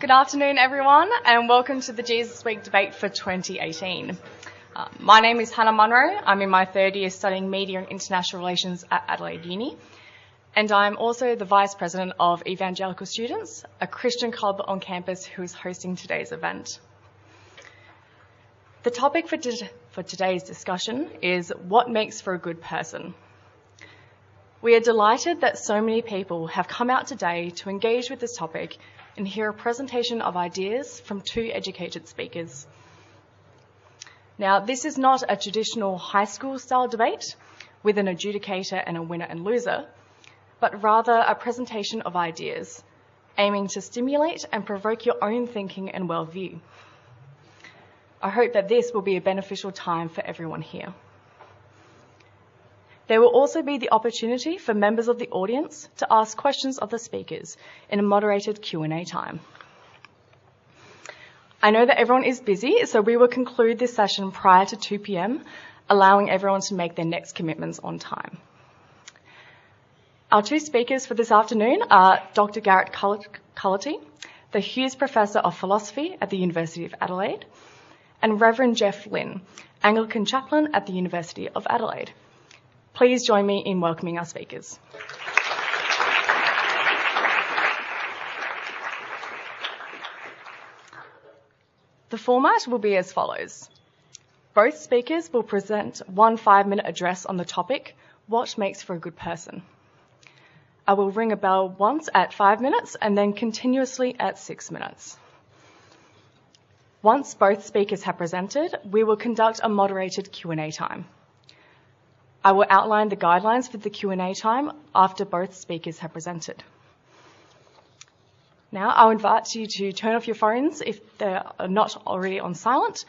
Good afternoon, everyone, and welcome to the Jesus Week debate for 2018. My name is Hannah Munro. I'm in my third year studying Media and International Relations at Adelaide Uni, and I'm also the Vice President of Evangelical Students, a Christian club on campus who is hosting today's event. The topic for today's discussion is what makes for a good person. We are delighted that so many people have come out today to engage with this topic and hear a presentation of ideas from two educated speakers. Now, this is not a traditional high school style debate with an adjudicator and a winner and loser, but rather a presentation of ideas aiming to stimulate and provoke your own thinking and worldview. I hope that this will be a beneficial time for everyone here. There will also be the opportunity for members of the audience to ask questions of the speakers in a moderated Q&A time. I know that everyone is busy, so we will conclude this session prior to 2 p.m, allowing everyone to make their next commitments on time. Our two speakers for this afternoon are Dr. Garrett Cullity, the Hughes Professor of Philosophy at the University of Adelaide, and Reverend Geoffrey, Anglican Chaplain at the University of Adelaide. Please join me in welcoming our speakers. The format will be as follows. Both speakers will present one 5-minute address on the topic, what makes for a good person. I will ring a bell once at 5 minutes and then continuously at 6 minutes. Once both speakers have presented, we will conduct a moderated Q&A time. I will outline the guidelines for the Q&A time after both speakers have presented. Now, I'll invite you to turn off your phones if they are not already on silent,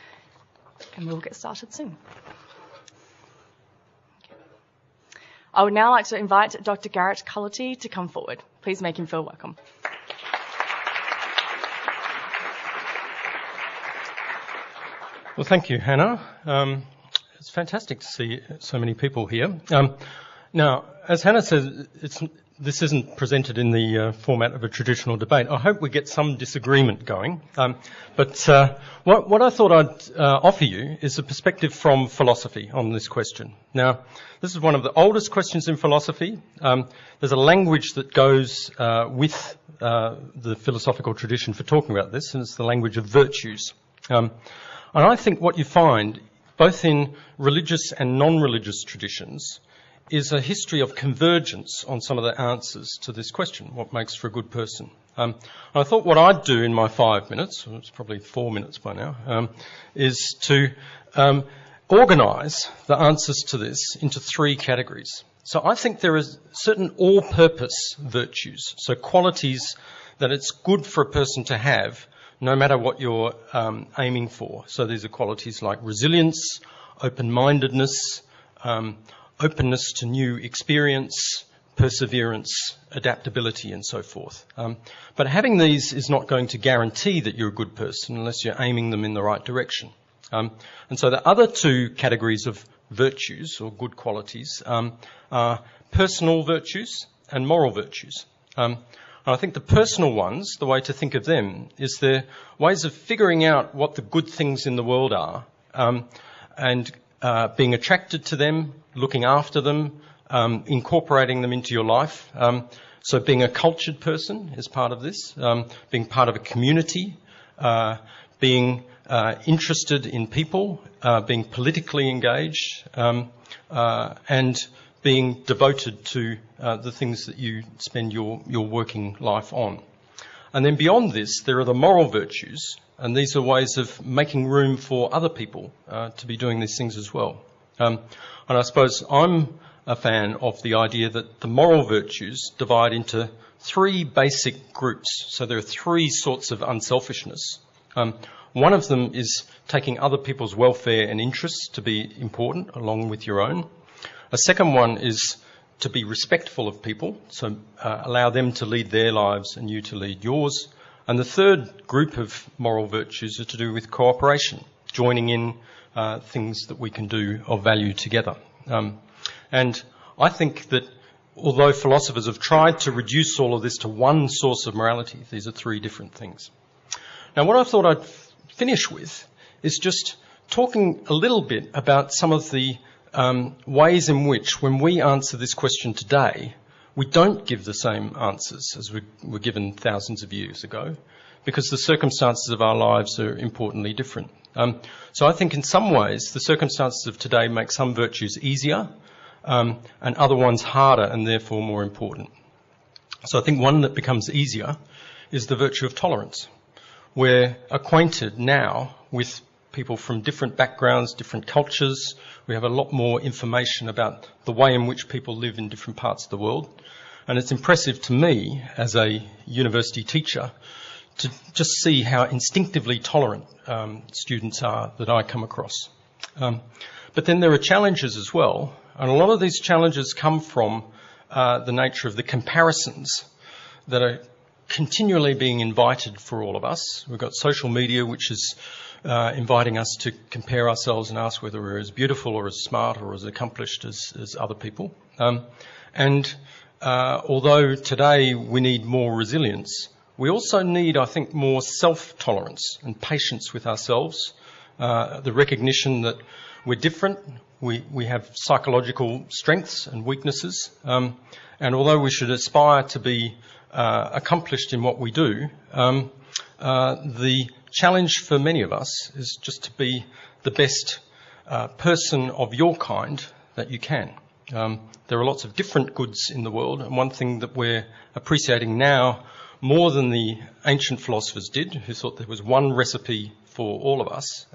and we'll get started soon. I would now like to invite Dr. Garrett Cullity to come forward. Please make him feel welcome. Well, thank you, Hannah. It's fantastic to see so many people here. Now, as Hannah says, this isn't presented in the format of a traditional debate. I hope we get some disagreement going. But what I thought I'd offer you is a perspective from philosophy on this question. Now, this is one of the oldest questions in philosophy. There's a language that goes with the philosophical tradition for talking about this, and it's the language of virtues. And I think what you find both in religious and non-religious traditions, is a history of convergence on some of the answers to this question, what makes for a good person. I thought what I'd do in my 5 minutes, it's probably 4 minutes by now, is to organise the answers to this into 3 categories. So I think there are certain all-purpose virtues, so qualities that it's good for a person to have, no matter what you're aiming for. So these are qualities like resilience, open-mindedness, openness to new experience, perseverance, adaptability, and so forth. But having these is not going to guarantee that you're a good person unless you're aiming them in the right direction. And so the other 2 categories of virtues, or good qualities, are personal virtues and moral virtues. I think the personal ones, the way to think of them, is they're ways of figuring out what the good things in the world are, and being attracted to them, looking after them, incorporating them into your life. So being a cultured person is part of this, being part of a community, being interested in people, being politically engaged, and being devoted to the things that you spend your working life on. And then beyond this, there are the moral virtues, and these are ways of making room for other people to be doing these things as well. And I suppose I'm a fan of the idea that the moral virtues divide into 3 basic groups. So there are 3 sorts of unselfishness. One of them is taking other people's welfare and interests to be important, along with your own. A second one is to be respectful of people, so allow them to lead their lives and you to lead yours. And the third group of moral virtues are to do with cooperation, joining in things that we can do of value together. And I think that although philosophers have tried to reduce all of this to one source of morality, these are 3 different things. Now, what I thought I'd finish with is just talking a little bit about some of the ways in which, when we answer this question today, we don't give the same answers as we were given thousands of years ago, because the circumstances of our lives are importantly different. So I think in some ways the circumstances of today make some virtues easier and other ones harder and therefore more important. So I think one that becomes easier is the virtue of tolerance. We're acquainted now with people from different backgrounds, different cultures. We have a lot more information about the way in which people live in different parts of the world. And it's impressive to me as a university teacher to just see how instinctively tolerant students are that I come across. But then there are challenges as well, and a lot of these challenges come from the nature of the comparisons that are continually being invited for all of us. We've got social media, which is inviting us to compare ourselves and ask whether we're as beautiful or as smart or as accomplished as other people. Although today we need more resilience, we also need, I think, more self-tolerance and patience with ourselves, the recognition that we're different, we have psychological strengths and weaknesses, and although we should aspire to be accomplished in what we do, the challenge for many of us is just to be the best person of your kind that you can. There are lots of different goods in the world, and one thing that we're appreciating now more than the ancient philosophers did, who thought there was one recipe for all of us,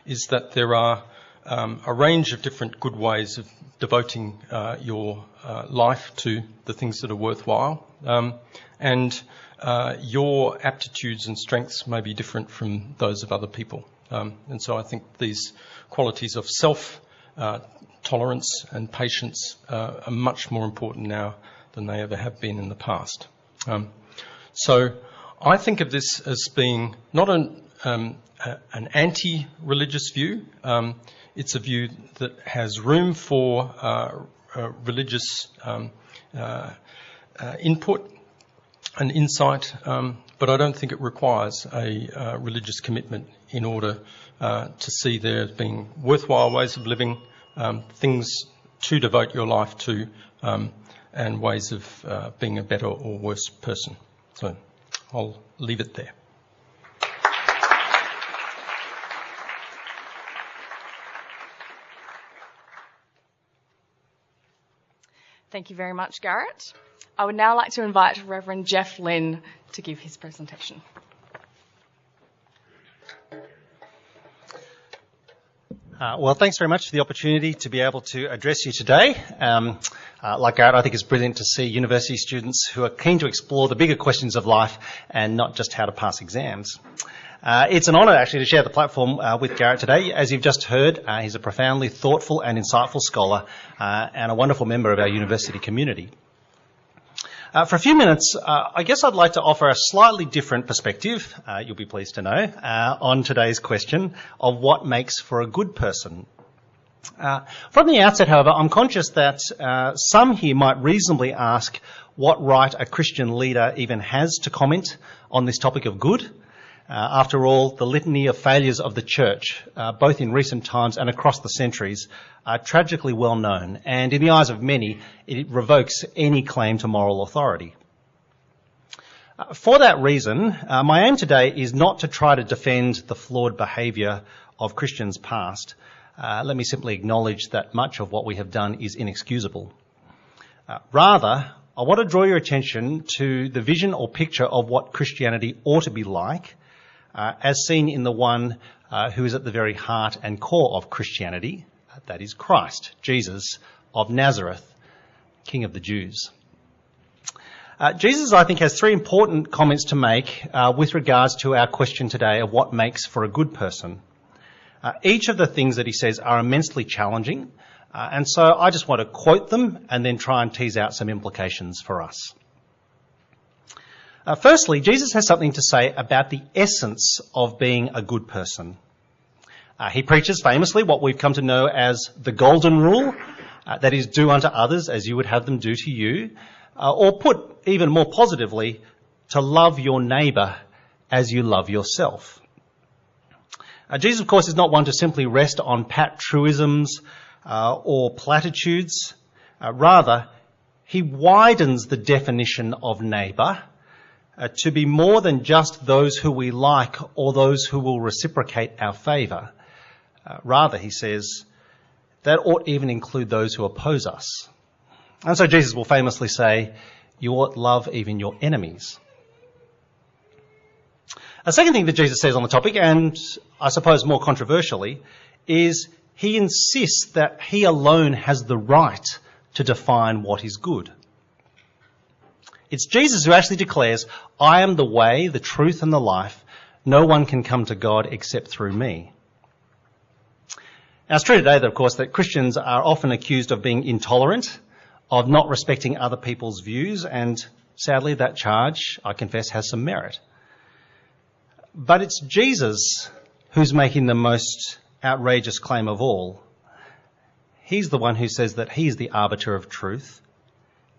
is that there are a range of different good ways of devoting your life to the things that are worthwhile, and your aptitudes and strengths may be different from those of other people. And so I think these qualities of self-tolerance and patience are much more important now than they ever have been in the past. So I think of this as being not an anti-religious view. It's a view that has room for religious input and insight, but I don't think it requires a religious commitment in order to see there as being worthwhile ways of living, things to devote your life to, and ways of being a better or worse person. So I'll leave it there. Thank you very much, Garrett. I would now like to invite Reverend Geoff Lynn to give his presentation. Well, thanks very much for the opportunity to be able to address you today. Like Garrett, I think it's brilliant to see university students who are keen to explore the bigger questions of life and not just how to pass exams. It's an honour, actually, to share the platform with Garrett today. As you've just heard, he's a profoundly thoughtful and insightful scholar and a wonderful member of our university community. For a few minutes, I guess I'd like to offer a slightly different perspective, you'll be pleased to know, on today's question of what makes for a good person. From the outset, however, I'm conscious that some here might reasonably ask what right a Christian leader even has to comment on this topic of good. After all, the litany of failures of the church, both in recent times and across the centuries, are tragically well known, and in the eyes of many, it revokes any claim to moral authority. For that reason, my aim today is not to try to defend the flawed behaviour of Christians past. Let me simply acknowledge that much of what we have done is inexcusable. Rather, I want to draw your attention to the vision or picture of what Christianity ought to be like, as seen in the one who is at the very heart and core of Christianity, that is Christ, Jesus of Nazareth, King of the Jews. Jesus, I think, has three important comments to make with regards to our question today of what makes for a good person. Each of the things that he says are immensely challenging, and so I just want to quote them and then try and tease out some implications for us. Firstly, Jesus has something to say about the essence of being a good person. He preaches famously what we've come to know as the golden rule, that is, do unto others as you would have them do to you, or put even more positively, to love your neighbour as you love yourself. Jesus, of course, is not one to simply rest on pat truisms or platitudes. Rather, he widens the definition of neighbour to be more than just those who we like or those who will reciprocate our favour. Rather, he says, that ought even include those who oppose us. And so Jesus will famously say, you ought love even your enemies. A second thing that Jesus says on the topic, and I suppose more controversially, is he insists that he alone has the right to define what is good. It's Jesus who actually declares, I am the way, the truth and the life. No one can come to God except through me. Now, it's true today, of course, that Christians are often accused of being intolerant, of not respecting other people's views, and sadly that charge, I confess, has some merit. But it's Jesus who's making the most outrageous claim of all. He's the one who says that he's the arbiter of truth,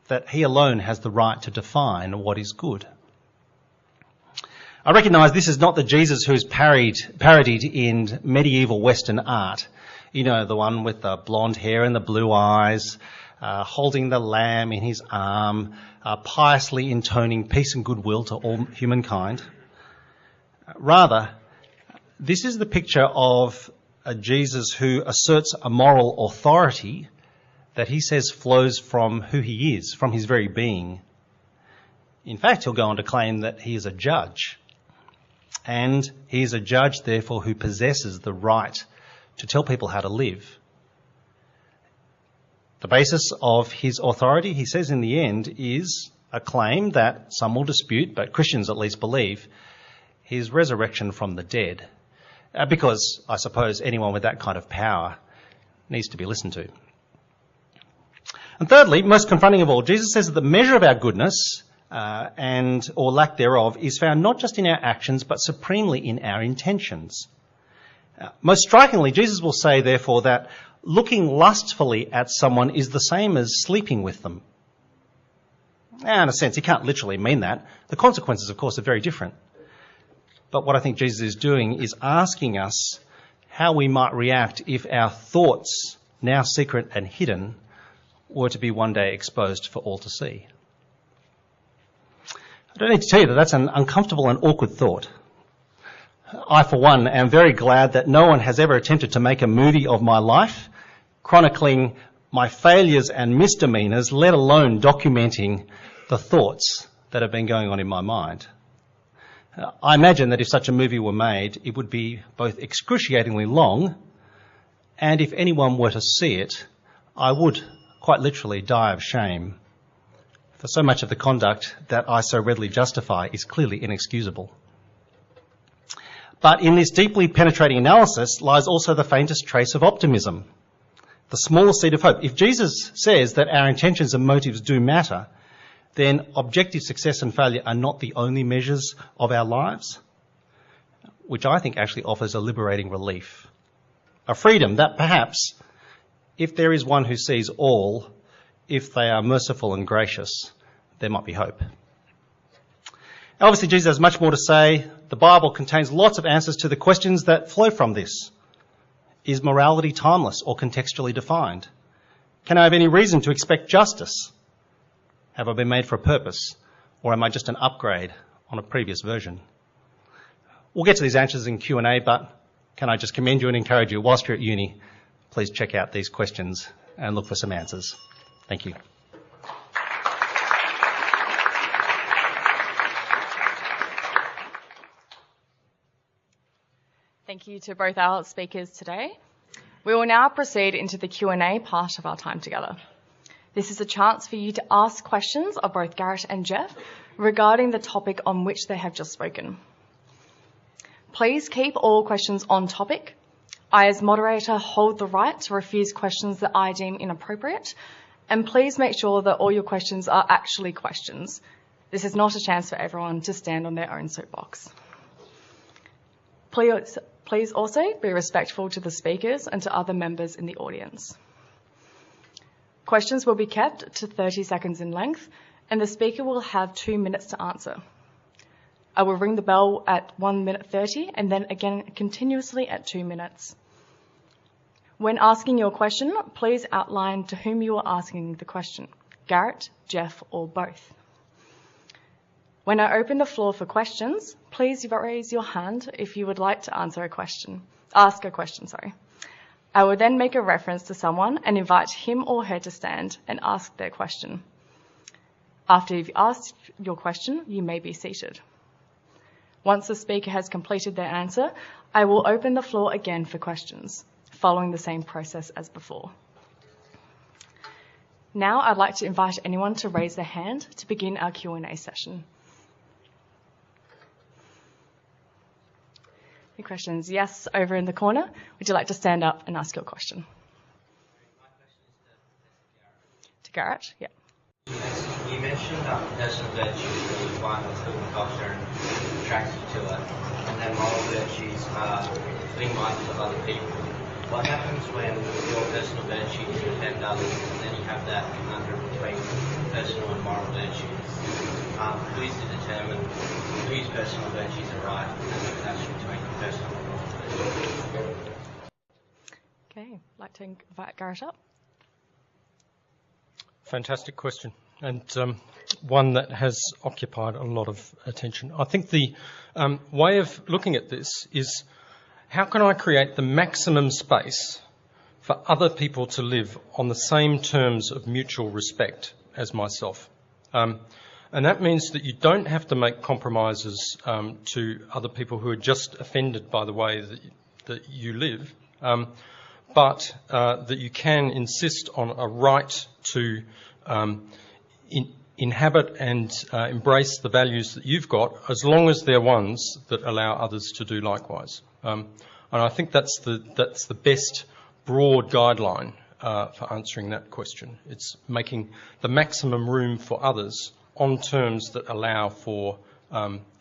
that he alone has the right to define what is good. I recognise this is not the Jesus who's parodied in medieval Western art. You know, the one with the blonde hair and the blue eyes, holding the lamb in his arm, piously intoning peace and goodwill to all humankind. Rather, this is the picture of a Jesus who asserts a moral authority that he says flows from who he is, from his very being. In fact, he'll go on to claim that he is a judge. And he is a judge, therefore, who possesses the right to tell people how to live. The basis of his authority, he says in the end, is a claim that some will dispute, but Christians at least believe, his resurrection from the dead. Because I suppose anyone with that kind of power needs to be listened to. And thirdly, most confronting of all, Jesus says that the measure of our goodness or lack thereof is found not just in our actions, but supremely in our intentions. Most strikingly, Jesus will say, therefore, that looking lustfully at someone is the same as sleeping with them. Now, in a sense, he can't literally mean that. The consequences, of course, are very different. But what I think Jesus is doing is asking us how we might react if our thoughts, now secret and hidden, were to be one day exposed for all to see. I don't need to tell you that that's an uncomfortable and awkward thought. I, for one, am very glad that no one has ever attempted to make a movie of my life, chronicling my failures and misdemeanours, let alone documenting the thoughts that have been going on in my mind. I imagine that if such a movie were made, it would be both excruciatingly long, and if anyone were to see it, I would quite literally die of shame. For so much of the conduct that I so readily justify is clearly inexcusable. But in this deeply penetrating analysis lies also the faintest trace of optimism, the smallest seed of hope. If Jesus says that our intentions and motives do matter, then objective success and failure are not the only measures of our lives, which I think actually offers a liberating relief. A freedom that perhaps, if there is one who sees all, if they are merciful and gracious, there might be hope. Obviously, Jesus has much more to say. The Bible contains lots of answers to the questions that flow from this. Is morality timeless or contextually defined? Can I have any reason to expect justice? Have I been made for a purpose, or am I just an upgrade on a previous version? We'll get to these answers in Q&A, but can I just commend you and encourage you, whilst you're at uni, please check out these questions and look for some answers. Thank you. Thank you to both our speakers today. We will now proceed into the Q&A part of our time together. This is a chance for you to ask questions of both Garrett and Geoff regarding the topic on which they have just spoken. Please keep all questions on topic. I, as moderator, hold the right to refuse questions that I deem inappropriate, and please make sure that all your questions are actually questions. This is not a chance for everyone to stand on their own soapbox. Please also be respectful to the speakers and to other members in the audience. Questions will be kept to 30 seconds in length, and the speaker will have 2 minutes to answer. I will ring the bell at 1 minute 30 and then again continuously at 2 minutes. When asking your question, please outline to whom you are asking the question, Garrett, Geoff, or both. When I open the floor for questions, please raise your hand if you would like to ask a question. I will then make a reference to someone and invite him or her to stand and ask their question. After you've asked your question, you may be seated. Once the speaker has completed their answer, I will open the floor again for questions, following the same process as before. Now I'd like to invite anyone to raise their hand to begin our Q&A session. Any questions? Yes, over in the corner. Would you like to stand up and ask your question? My question is To Garrett? Yeah. You mentioned personal virtues being one of human culture and attracts you to it, and then moral virtues are being mindful of other people. What happens when your personal virtues offend others, and then you have that conundrum between personal and moral virtues? Who's to determine whose personal virtues are right and the connection between personal and moral virtues? Okay, I'd like to invite Garrett up. Fantastic question, and one that has occupied a lot of attention. I think the way of looking at this is, how can I create the maximum space for other people to live on the same terms of mutual respect as myself? And that means that you don't have to make compromises to other people who are just offended by the way that you live, but that you can insist on a right to inhabit and embrace the values that you've got, as long as they're ones that allow others to do likewise. And I think that's the best broad guideline for answering that question. It's making the maximum room for others on terms that allow for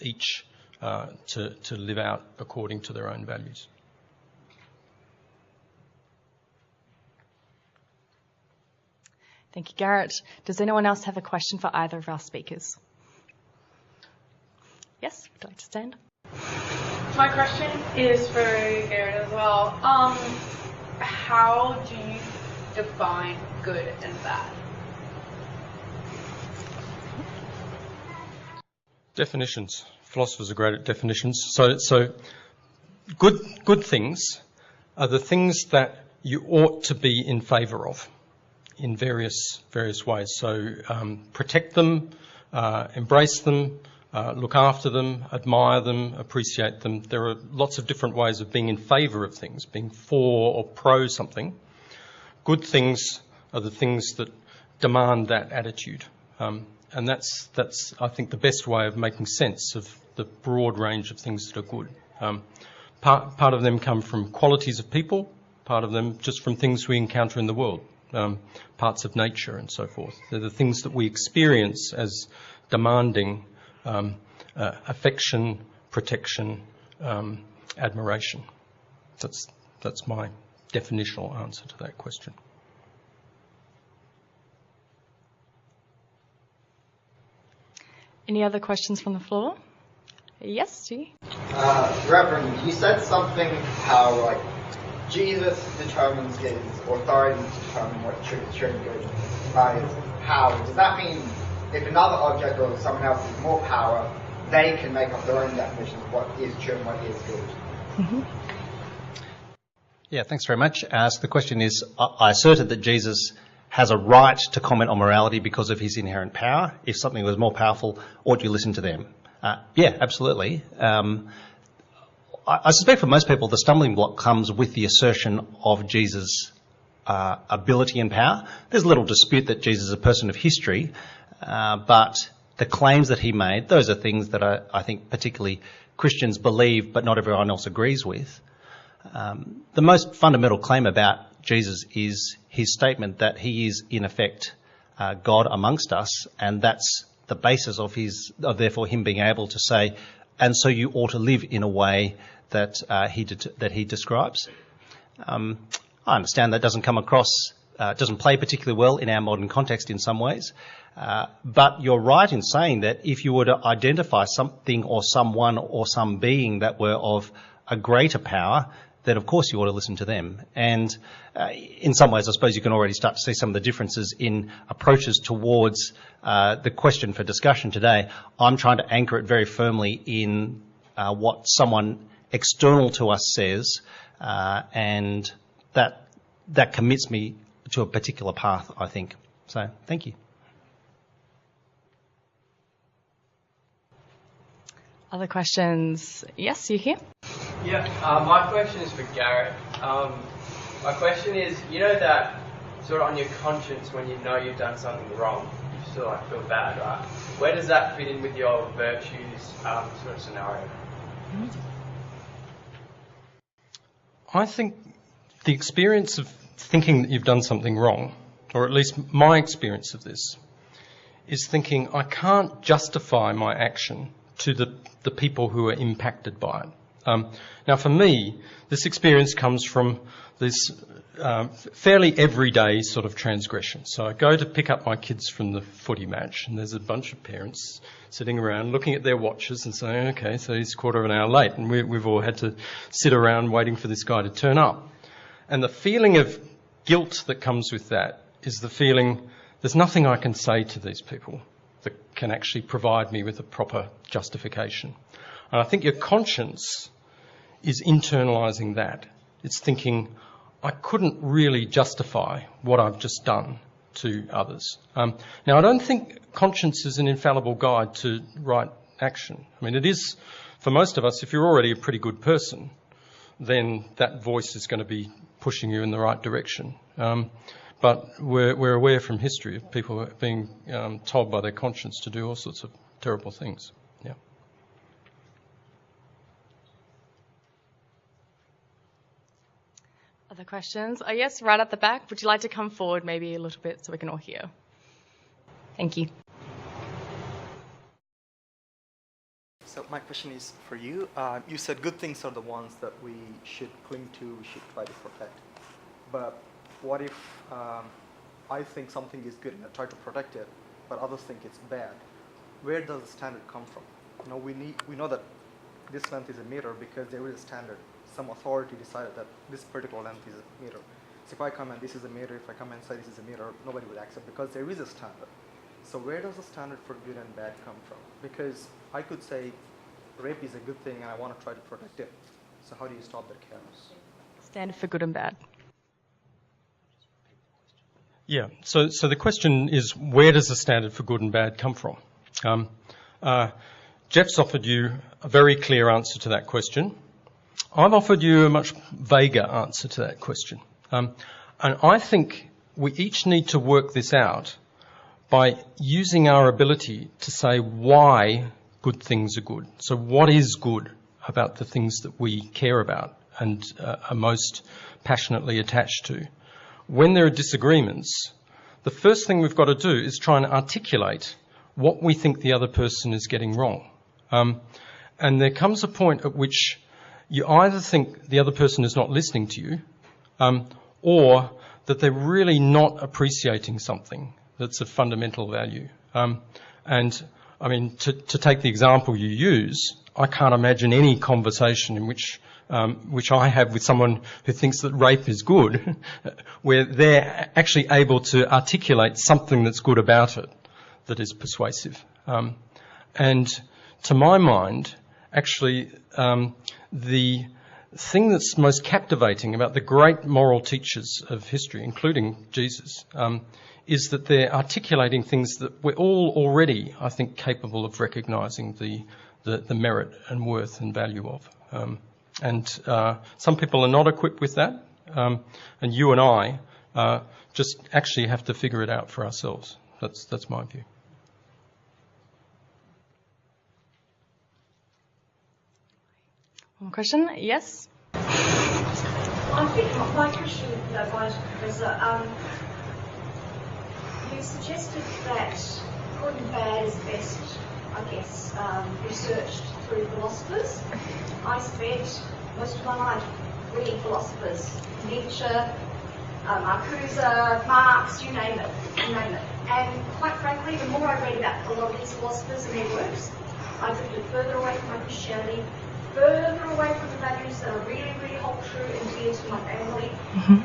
each to live out according to their own values. Thank you, Garrett. Does anyone else have a question for either of our speakers? Yes, would you like to stand? My question is for Garrett as well. How do you define good and bad? Definitions. Philosophers are great at definitions. So good things are the things that you ought to be in favour of in various ways. So protect them, embrace them, look after them, admire them, appreciate them. There are lots of different ways of being in favour of things, being for or pro something. Good things are the things that demand that attitude. And that's I think, the best way of making sense of the broad range of things that are good. Part of them come from qualities of people, part of them just from things we encounter in the world, parts of nature and so forth. They're the things that we experience as demanding affection, protection, admiration. That's my definitional answer to that question. Any other questions from the floor? Yes, G. Reverend, you said something how Jesus determines his authority to determine what true and good by his power. Does that mean if another object or someone else has more power, they can make up their own definition of what is true and what is good? Mm-hmm. Yeah, thanks very much. So the question is, I asserted that Jesus has a right to comment on morality because of his inherent power. If something was more powerful, ought you listen to them? Yeah, absolutely. I suspect for most people the stumbling block comes with the assertion of Jesus' ability and power. There's little dispute that Jesus is a person of history, but the claims that he made, those are things that I think particularly Christians believe but not everyone else agrees with. The most fundamental claim about Jesus is his statement that he is in effect God amongst us, and that's the basis of therefore him being able to say, and so you ought to live in a way that he describes. I understand that doesn't come across doesn't play particularly well in our modern context in some ways. But you're right in saying that if you were to identify something or someone or some being that were of a greater power, then of course you ought to listen to them. And in some ways, I suppose you can already start to see some of the differences in approaches towards the question for discussion today. I'm trying to anchor it very firmly in what someone external to us says, and that commits me to a particular path, I think. So, thank you. Other questions? Yes, you here? Yeah, my question is for Garrett. My question is, you know that sort of on your conscience when you know you've done something wrong, you still like feel bad, right? Where does that fit in with your virtues sort of scenario? I think the experience of thinking that you've done something wrong, or at least my experience of this, is thinking I can't justify my action to the people who are impacted by it. Now, for me, this experience comes from this fairly everyday sort of transgression. So I go to pick up my kids from the footy match, and there's a bunch of parents sitting around looking at their watches and saying, okay, so he's a quarter of an hour late, and we've all had to sit around waiting for this guy to turn up. And the feeling of guilt that comes with that is the feeling there's nothing I can say to these people that can actually provide me with a proper justification. And I think your conscience is internalising that. It's thinking, I couldn't really justify what I've just done to others. Now, I don't think conscience is an infallible guide to right action. I mean, it is, for most of us, if you're already a pretty good person, then that voice is going to be pushing you in the right direction. But we're aware from history of people being told by their conscience to do all sorts of terrible things. Yeah. Other questions? Oh, yes, right at the back. Would you like to come forward maybe a little bit so we can all hear? Thank you. So my question is for you. You said good things are the ones that we should cling to, we should try to protect. But what if I think something is good and I try to protect it, but others think it's bad? Where does the standard come from? You know, we know that this length is a meter because there is a standard. Some authority decided that this particular length is a meter. So if I come and this is a meter, if I come and say this is a meter, nobody would accept because there is a standard. So where does the standard for good and bad come from? Because I could say rape is a good thing and I want to try to protect it. So how do you stop that chaos? Standard for good and bad. Yeah, so the question is, where does the standard for good and bad come from? Jeff's offered you a very clear answer to that question. I've offered you a much vaguer answer to that question. And I think we each need to work this out by using our ability to say why good things are good. So what is good about the things that we care about and are most passionately attached to? When there are disagreements, the first thing we've got to do is try and articulate what we think the other person is getting wrong. And there comes a point at which you either think the other person is not listening to you, or that they're really not appreciating something that's of fundamental value. And I mean, to take the example you use, I can't imagine any conversation in which I have with someone who thinks that rape is good, where they're actually able to articulate something that's good about it that is persuasive. And to my mind, actually, the thing that's most captivating about the great moral teachers of history, including Jesus, is that they're articulating things that we're all already, I think, capable of recognising the merit and worth and value of. And some people are not equipped with that, and you and I just actually have to figure it out for ourselves. That's my view. One more question? Yes? I think my question, Professor, you suggested that good and bad is best, I guess, researched through philosophers. I spent most of my life reading philosophers, Nietzsche, Marcuse, Marx, you name it. And quite frankly, the more I read about a lot of these philosophers and their works, I drifted further away from my Christianity, further away from the values that are really, really hold true and dear to my family.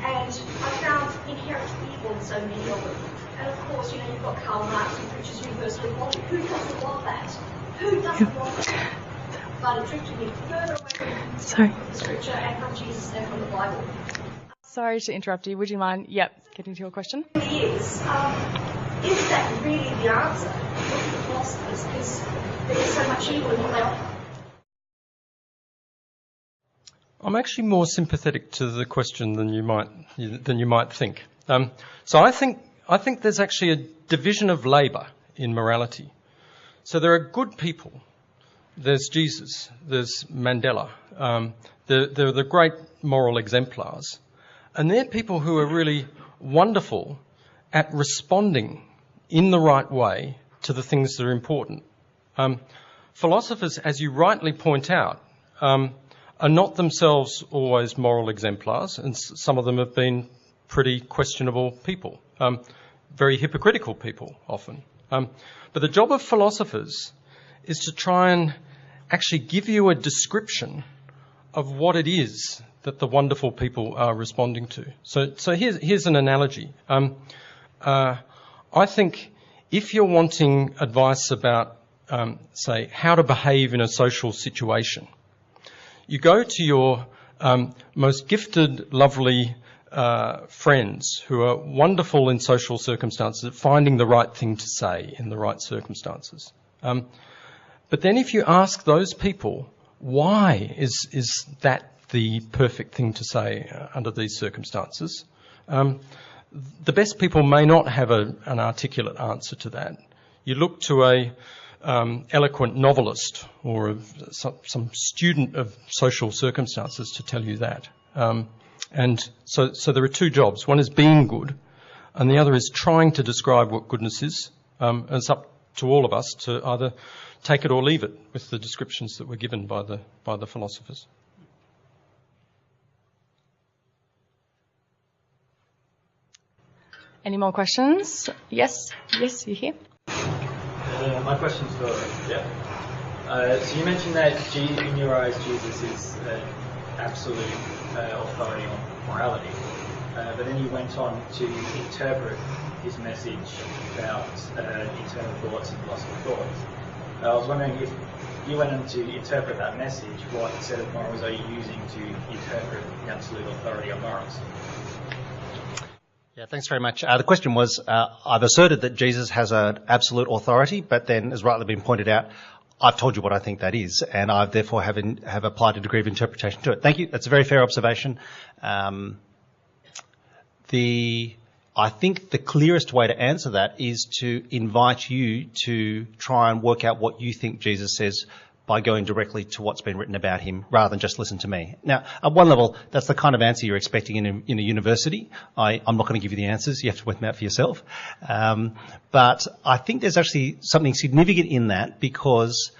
And I found inherent evil in so many of them. And of course, you've got Karl Marx who preaches universal equality. Who doesn't want that? Who doesn't want that? But it drifted me further away from Scripture and from Jesus and from the Bible. Sorry to interrupt you. Would you mind, getting to your question? Is that really the answer? Look at the philosophers, because there's so much evil in what they offer. I'm actually more sympathetic to the question than you might think. So I think there's actually a division of labour in morality. So there are good people. There's Jesus. There's Mandela. They're the great moral exemplars. And they're people who are really wonderful at responding in the right way to the things that are important. Philosophers, as you rightly point out, are not themselves always moral exemplars, and some of them have been pretty questionable people, very hypocritical people often. But the job of philosophers is to try and actually give you a description of what it is that the wonderful people are responding to. So here's an analogy. I think if you're wanting advice about, say, how to behave in a social situation, you go to your most gifted, lovely friends who are wonderful in social circumstances at finding the right thing to say in the right circumstances. But then if you ask those people, why is that the perfect thing to say under these circumstances, the best people may not have an articulate answer to that. You look to a eloquent novelist or some student of social circumstances to tell you that. And so there are two jobs. One is being good, and the other is trying to describe what goodness is. And it's up to all of us to either take it or leave it with the descriptions that were given by the philosophers. Any more questions? Yes, you're here. My question's for Jeff. So you mentioned that in your eyes Jesus is absolute authority on morality, but then you went on to interpret his message about internal thoughts and philosophical thoughts. I was wondering if you went on to interpret that message, what set of morals are you using to interpret the absolute authority on morals? Yeah, thanks very much. The question was, I've asserted that Jesus has an absolute authority, but then, as rightly been pointed out, I've told you what I think that is, and I therefore have applied a degree of interpretation to it. Thank you. That's a very fair observation. I think the clearest way to answer that is to invite you to try and work out what you think Jesus says by going directly to what's been written about him rather than just listen to me. Now, at one level, that's the kind of answer you're expecting in a university. I'm not going to give you the answers. You have to work them out for yourself. But I think there's actually something significant in that because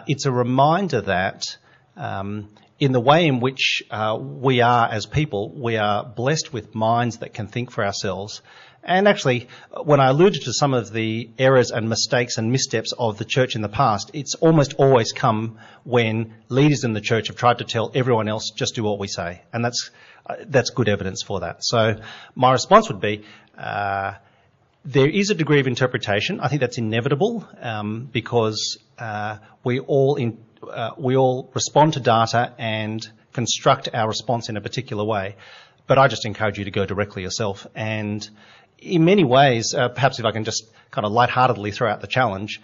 it's a reminder that in the way in which we are as people, we are blessed with minds that can think for ourselves. And actually, when I alluded to some of the errors and mistakes and missteps of the church in the past, it's almost always come when leaders in the church have tried to tell everyone else, just do what we say. And that's good evidence for that. So my response would be, there is a degree of interpretation. I think that's inevitable because we all respond to data and construct our response in a particular way. But I just encourage you to go directly yourself. And in many ways, perhaps if I can just kind of lightheartedly throw out the challenge,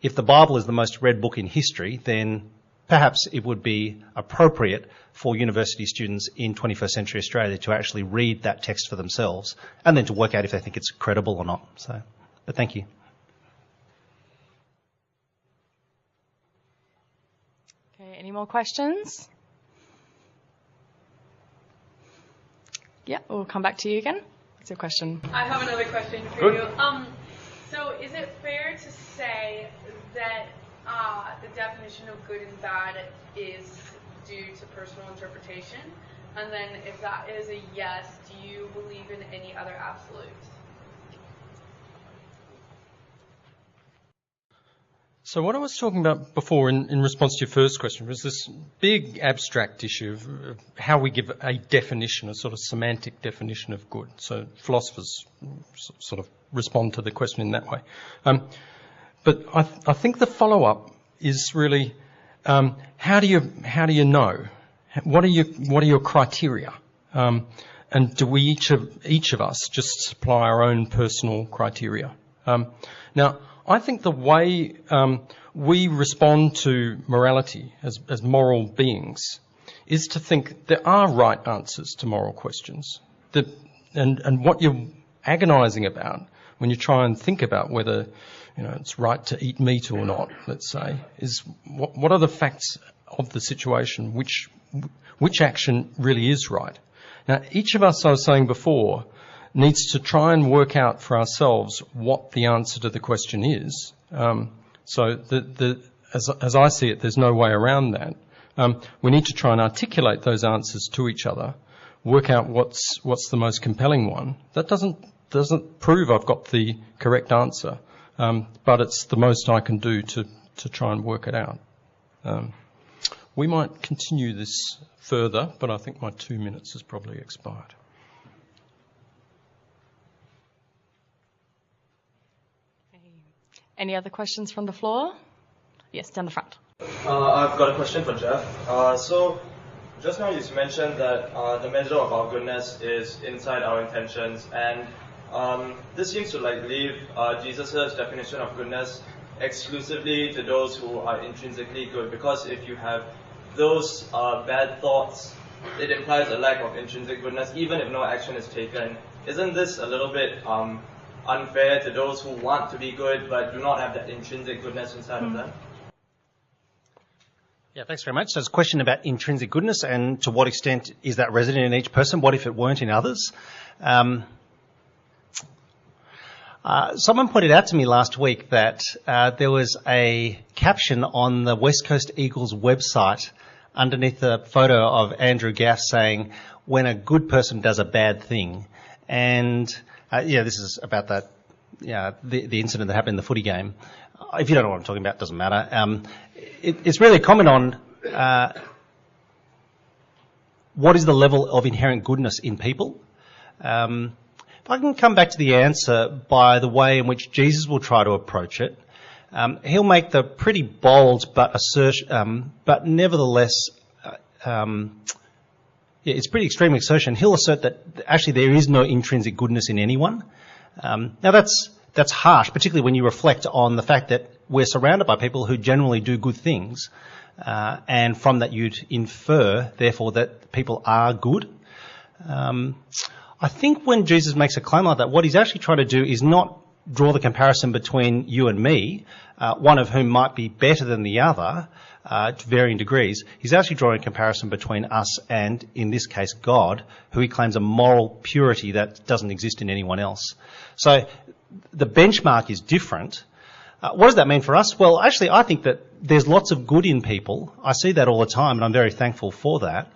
if the Bible is the most read book in history, then perhaps it would be appropriate for university students in 21st century Australia to actually read that text for themselves and then to work out if they think it's credible or not. So, but thank you. Okay, any more questions? Yeah, we'll come back to you again. What's your question? I have another question for you. So is it fair to say that the definition of good and bad is due to personal interpretation? And then if that is a yes, do you believe in any other absolutes? So what I was talking about before in response to your first question was this big abstract issue of how we give a definition, a sort of semantic definition of good. So philosophers sort of respond to the question in that way. But I think the follow-up is really how do you know? What are your criteria? And do we each of us just supply our own personal criteria? Now, I think the way we respond to morality as moral beings is to think there are right answers to moral questions. And what you're agonising about when you try and think about whether it's right to eat meat or not, let's say, is what are the facts of the situation, which action really is right. Now, each of us, I was saying before, needs to try and work out for ourselves what the answer to the question is. So as I see it, there's no way around that. We need to try and articulate those answers to each other, work out what's the most compelling one. That doesn't prove I've got the correct answer, but it's the most I can do to try and work it out. We might continue this further, but I think my 2 minutes has probably expired. Any other questions from the floor? Yes, down the front. I've got a question for Jeff. So, just now you mentioned that the measure of our goodness is inside our intentions, and this seems to leave Jesus' definition of goodness exclusively to those who are intrinsically good, because if you have those bad thoughts, it implies a lack of intrinsic goodness, even if no action is taken. Isn't this a little bit unfair to those who want to be good but do not have that intrinsic goodness inside of them? Yeah, thanks very much. So it's a question about intrinsic goodness and to what extent is that resident in each person? What if it weren't in others? Someone pointed out to me last week that there was a caption on the West Coast Eagles website underneath a photo of Andrew Gaff saying, "When a good person does a bad thing." And this is about that, the incident that happened in the footy game. If you don't know what I'm talking about, it doesn't matter. It's really a comment on what is the level of inherent goodness in people. If I can come back to the answer by the way in which Jesus will try to approach it, he'll make the pretty bold but nevertheless, it's pretty extreme assertion. He'll assert that actually there is no intrinsic goodness in anyone. Now that's harsh, particularly when you reflect on the fact that we're surrounded by people who generally do good things, and from that you'd infer, therefore, that people are good. I think when Jesus makes a claim like that, what he's actually trying to do is not draw the comparison between you and me, one of whom might be better than the other, to varying degrees. He's actually drawing a comparison between us and, in this case, God, who he claims a moral purity that doesn't exist in anyone else. So the benchmark is different. What does that mean for us? Well, actually, I think that there's lots of good in people. I see that all the time, and I'm very thankful for that.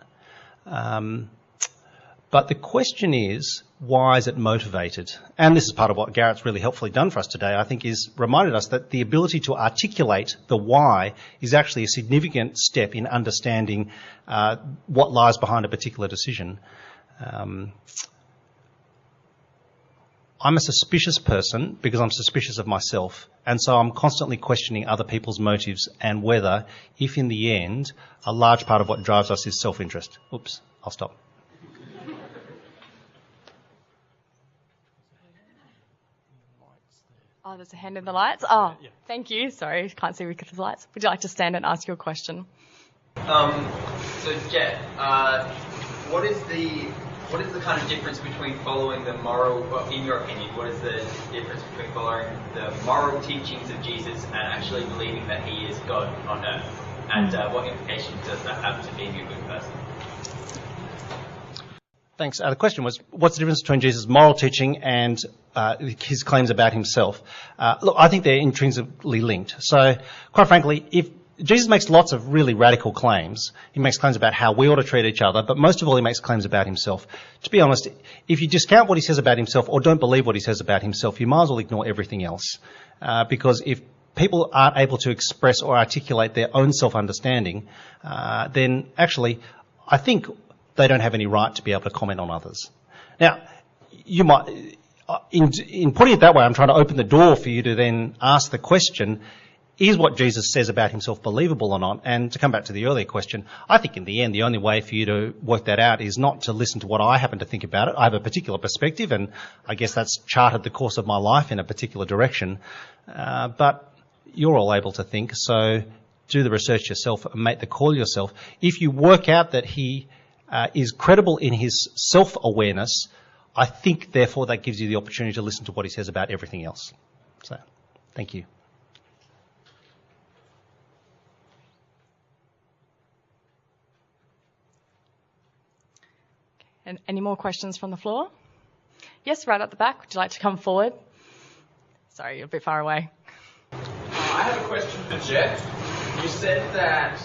But the question is, why is it motivated? And this is part of what Garrett's really helpfully done for us today, I think, is reminded us that the ability to articulate the why is actually a significant step in understanding what lies behind a particular decision. I'm a suspicious person because I'm suspicious of myself, and so I'm constantly questioning other people's motives and whether, if in the end, a large part of what drives us is self-interest. Oops, I'll stop. Oh, there's a hand in the lights. Oh, yeah. Thank you. Sorry, can't see because of the lights. Would you like to stand and ask your question? So, Jet, what is the kind of difference between following the moral, well, in your opinion, what is the difference between following the moral teachings of Jesus and actually believing that he is God on earth? And what implications does that have to being a good person? Thanks. The question was, what's the difference between Jesus' moral teaching and his claims about himself? Look, I think they're intrinsically linked. So, quite frankly, if Jesus makes lots of really radical claims. He makes claims about how we ought to treat each other, but most of all he makes claims about himself. To be honest, if you discount what he says about himself or don't believe what he says about himself, you might as well ignore everything else. Because if people aren't able to express or articulate their own self-understanding, then actually I think they don't have any right to be able to comment on others. Now, you might, in putting it that way, I'm trying to open the door for you to then ask the question, is what Jesus says about himself believable or not? And to come back to the earlier question, I think in the end the only way for you to work that out is not to listen to what I happen to think about it. I have a particular perspective and I guess that's charted the course of my life in a particular direction. But you're all able to think, so do the research yourself and make the call yourself. If you work out that he is credible in his self-awareness, I think therefore that gives you the opportunity to listen to what he says about everything else. So, thank you. And any more questions from the floor? Yes, right at the back. Would you like to come forward? Sorry, you're a bit far away. I have a question for Jeff. You said that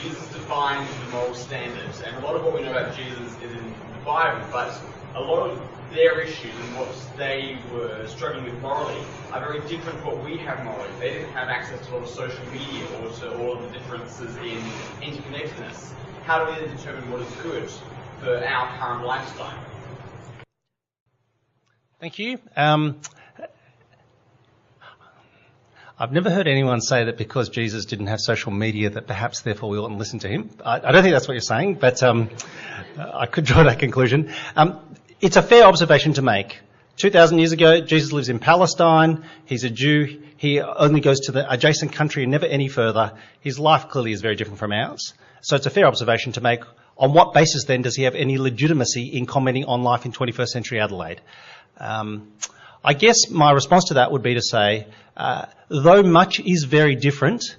Jesus defined the moral standards, and a lot of what we know about Jesus is in the Bible, but a lot of their issues and what they were struggling with morally are very different from what we have morally. They didn't have access to a lot of social media or to all of the differences in interconnectedness. How do we then determine what is good for our current lifestyle? Thank you. I've never heard anyone say that because Jesus didn't have social media that perhaps therefore we oughtn't listen to him. I don't think that's what you're saying, but I could draw that conclusion. It's a fair observation to make. 2,000 years ago, Jesus lives in Palestine. He's a Jew. He only goes to the adjacent country and never any further. His life clearly is very different from ours. So it's a fair observation to make. On what basis then does he have any legitimacy in commenting on life in 21st century Adelaide? I guess my response to that would be to say, though much is very different,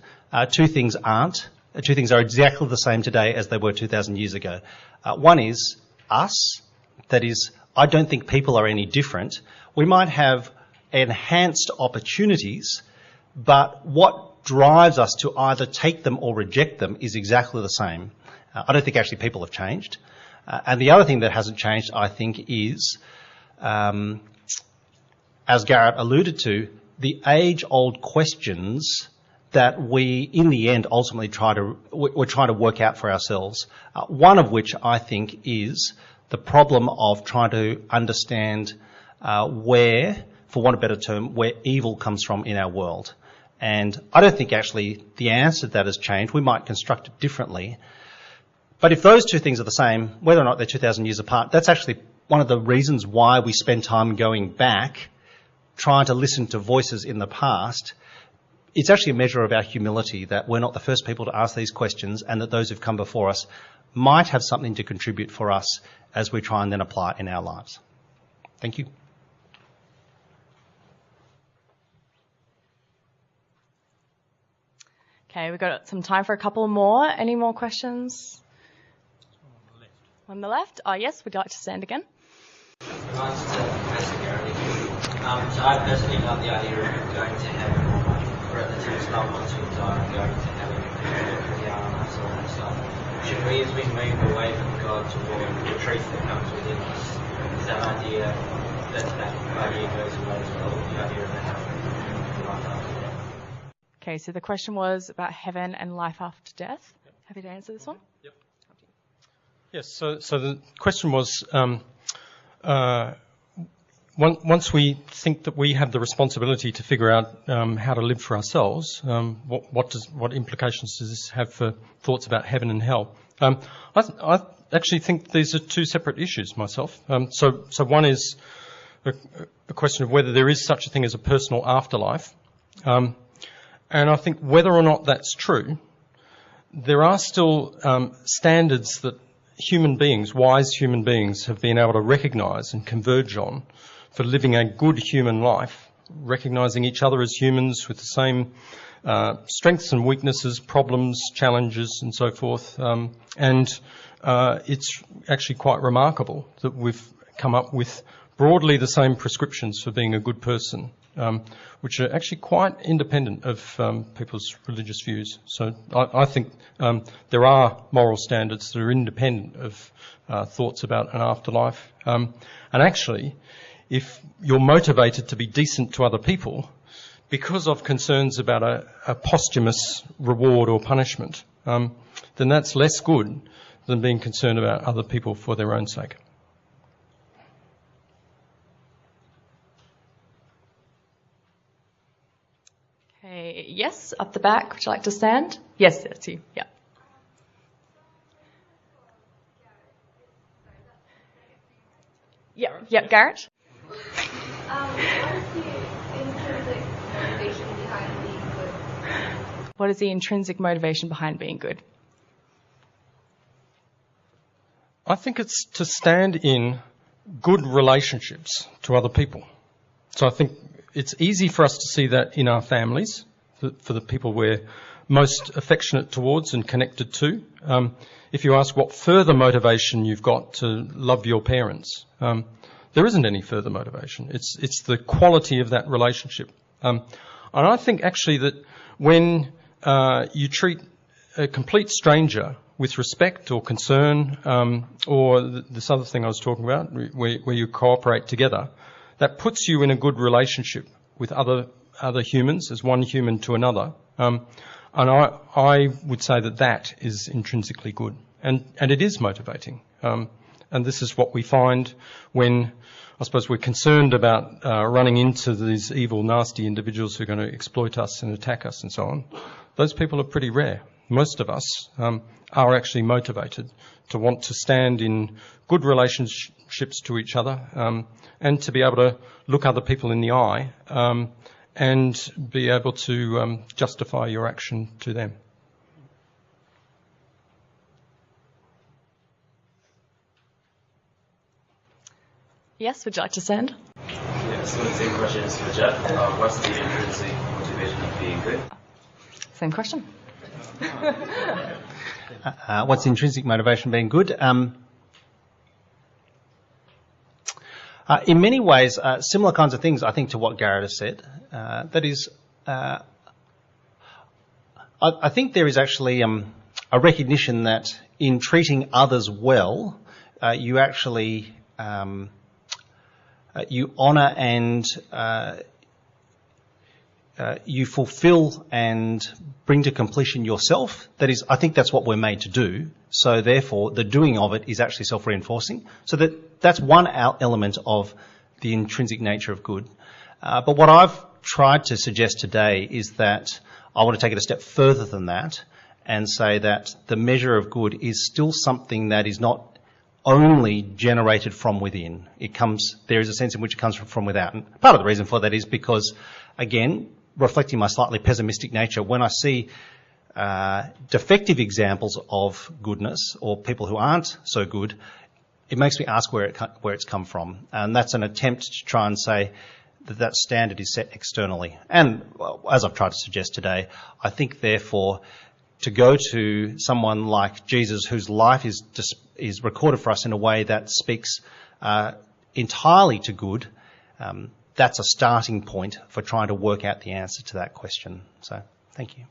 two things aren't. Two things are exactly the same today as they were 2,000 years ago. One is us. That is, I don't think people are any different. We might have enhanced opportunities, but what drives us to either take them or reject them is exactly the same. I don't think actually people have changed. And the other thing that hasn't changed, I think, is, as Garrett alluded to, the age-old questions that we, in the end, ultimately we're trying to work out for ourselves. One of which, I think, is the problem of trying to understand where, for want of a better term, where evil comes from in our world. And I don't think actually the answer to that has changed. We might construct it differently. But if those two things are the same, whether or not they're 2,000 years apart, that's actually one of the reasons why we spend time going back, trying to listen to voices in the past. It's actually a measure of our humility that we're not the first people to ask these questions and that those who've come before us might have something to contribute for us as we try and then apply it in our lives. Thank you. Okay, we've got some time for a couple more. Any more questions? On the left? Oh, yes, would you like to stand again? So I personally love the idea of going to heaven or relatives, loved ones who die and going to heaven for the afterlife, all that stuff. Should we, as we move away from God toward the truth that comes within us, is that idea goes away as well, the idea of the heaven and life after death? Okay, so the question was about heaven and life after death. Happy to answer this one? Yep. Yes, so the question was, once we think that we have the responsibility to figure out how to live for ourselves, what implications does this have for thoughts about heaven and hell? I actually think these are two separate issues myself. So one is a question of whether there is such a thing as a personal afterlife. And I think whether or not that's true, there are still standards that human beings, wise human beings, have been able to recognise and converge on for living a good human life, recognising each other as humans with the same strengths and weaknesses, problems, challenges and so forth. And it's actually quite remarkable that we've come up with broadly the same prescriptions for being a good person which are actually quite independent of people's religious views. So I think there are moral standards that are independent of thoughts about an afterlife. And actually, if you're motivated to be decent to other people because of concerns about a posthumous reward or punishment, then that's less good than being concerned about other people for their own sake. Okay, yes, up the back. Would you like to stand? Yes, that's you. Yeah. Yeah, Garrett. What is the intrinsic motivation behind being good? What is the intrinsic motivation behind being good? I think it's to stand in good relationships to other people. So I think it's easy for us to see that in our families, for the people we're most affectionate towards and connected to. If you ask what further motivation you've got to love your parents, there isn't any further motivation. It's the quality of that relationship. And I think actually that when you treat a complete stranger with respect or concern, or this other thing I was talking about, where you cooperate together, that puts you in a good relationship with other humans, as one human to another. And I would say that is intrinsically good, and it is motivating. And this is what we find when, I suppose, we're concerned about running into these evil, nasty individuals who are going to exploit us and attack us and so on. Those people are pretty rare. Most of us are actually motivated to want to stand in good relationships to each other, and to be able to look other people in the eye and be able to justify your action to them. Yes, would you like to stand? Yeah, so the same question is for Jeff. What's the intrinsic motivation of being good? Same question. What's the intrinsic motivation of being good? In many ways, similar kinds of things, I think, to what Garrett has said. That is, I think there is actually a recognition that in treating others well, you actually you honour and you fulfil and bring to completion yourself. That is, I think that's what we're made to do. So therefore, the doing of it is actually self-reinforcing. So that's one element of the intrinsic nature of good. But what I've tried to suggest today is that I want to take it a step further than that and say that the measure of good is still something that is not only generated from within. There is a sense in which it comes from without. And part of the reason for that is because, again, reflecting my slightly pessimistic nature, when I see defective examples of goodness or people who aren't so good, it makes me ask where it's come from. And that's an attempt to try and say that standard is set externally. And as I've tried to suggest today, I think, therefore, to go to someone like Jesus, whose life is recorded for us in a way that speaks entirely to good, that's a starting point for trying to work out the answer to that question. So, thank you.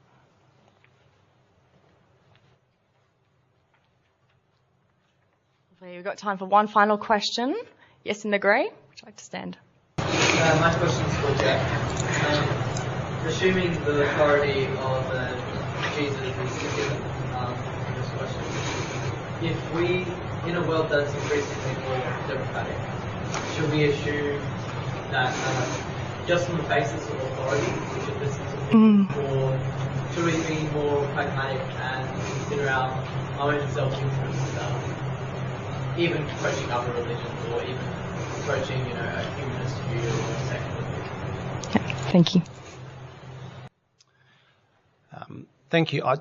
We've got time for one final question. Yes, in the grey. Would you like to stand? My question is for Jack. Assuming the authority of Jesus is given this question, if we, in a world that's increasingly more democratic, should we assume that just on the basis of authority we should listen to people, or should we be more pragmatic and consider our own self-interest, even approaching other religions or even approaching, a humanist view or a secular view? Okay, thank you. Thank you. I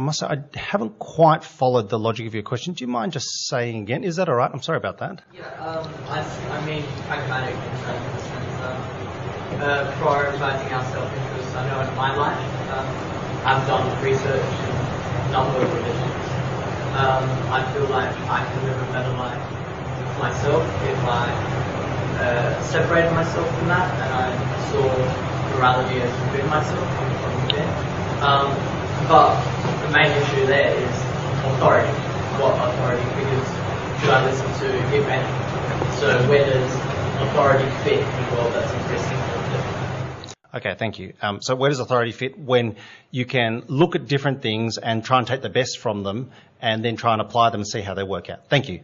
must say I haven't quite followed the logic of your question. Do you mind just saying again? Is that all right? I'm sorry about that. Yeah, I mean pragmatic in the sense prioritising our self-interest. I know in my life I've done research in a number of religions. I feel like I can live a better life for myself if I separated myself from that, and I saw morality as within myself from within. But the main issue there is authority. What authority? Because should I listen to, if any? So where does authority fit in the world that's increasingly different? Okay, thank you. So where does authority fit when you can look at different things and try and take the best from them and then try and apply them and see how they work out? Thank you.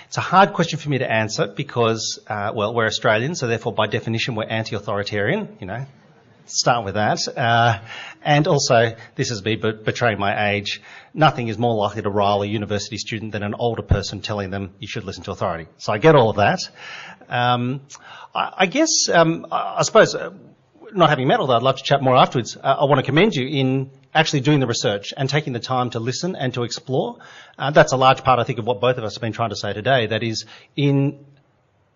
It's a hard question for me to answer because, well, we're Australians, so therefore by definition we're anti-authoritarian, you know. Start with that. And also, this is me betraying my age, nothing is more likely to rile a university student than an older person telling them you should listen to authority. So I get all of that. I guess, I suppose, not having met, although I'd love to chat more afterwards, I want to commend you in actually doing the research and taking the time to listen and to explore. That's a large part, I think, of what both of us have been trying to say today. That is, in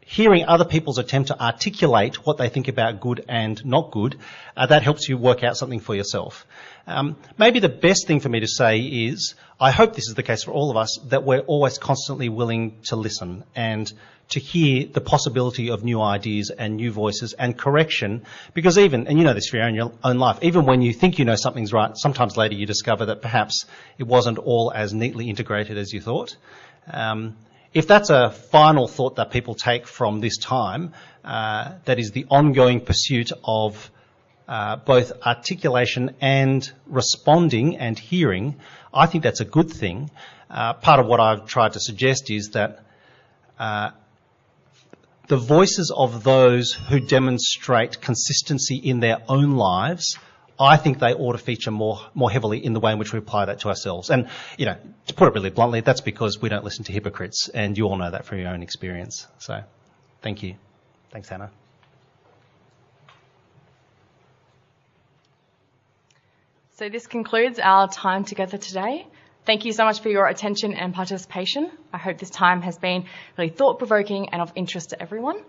hearing other people's attempt to articulate what they think about good and not good, that helps you work out something for yourself. Maybe the best thing for me to say is, I hope this is the case for all of us, that we're always constantly willing to listen and to hear the possibility of new ideas and new voices and correction, because even, and you know this for your own life, even when you think you know something's right, sometimes later you discover that perhaps it wasn't all as neatly integrated as you thought. If that's a final thought that people take from this time, that is the ongoing pursuit of both articulation and responding and hearing, I think that's a good thing. Part of what I've tried to suggest is that the voices of those who demonstrate consistency in their own lives, I think they ought to feature more heavily in the way in which we apply that to ourselves. And, you know, to put it really bluntly, that's because we don't listen to hypocrites, and you all know that from your own experience. So, thank you. Thanks, Hannah. So this concludes our time together today. Thank you so much for your attention and participation. I hope this time has been really thought-provoking and of interest to everyone.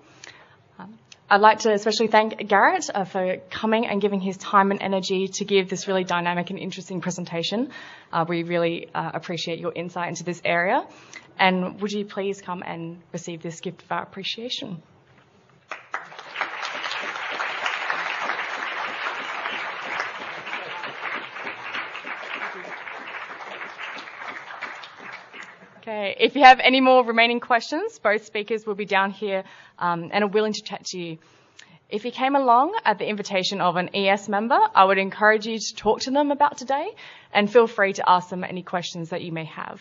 I'd like to especially thank Garrett for coming and giving his time and energy to give this really dynamic and interesting presentation. We really appreciate your insight into this area. And would you please come and receive this gift of our appreciation? Okay, if you have any more remaining questions, both speakers will be down here and are willing to chat to you. If you came along at the invitation of an ES member, I would encourage you to talk to them about today and feel free to ask them any questions that you may have.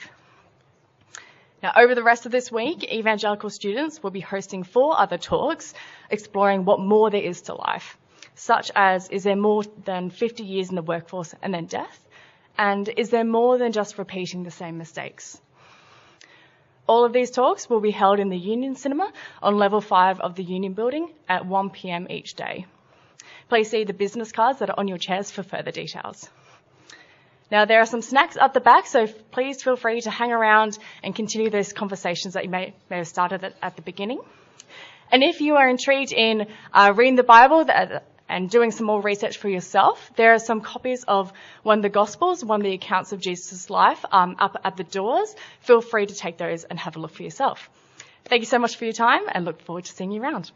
Now, over the rest of this week, Evangelical Students will be hosting 4 other talks exploring what more there is to life, such as, is there more than 50 years in the workforce and then death? And is there more than just repeating the same mistakes? All of these talks will be held in the Union Cinema on level 5 of the Union Building at 1 p.m. each day. Please see the business cards that are on your chairs for further details. Now, there are some snacks at the back, so please feel free to hang around and continue those conversations that you may have started at the beginning. And if you are intrigued in reading the Bible and doing some more research for yourself, there are some copies of one of the Gospels, one of the accounts of Jesus' life up at the doors. Feel free to take those and have a look for yourself. Thank you so much for your time and look forward to seeing you around.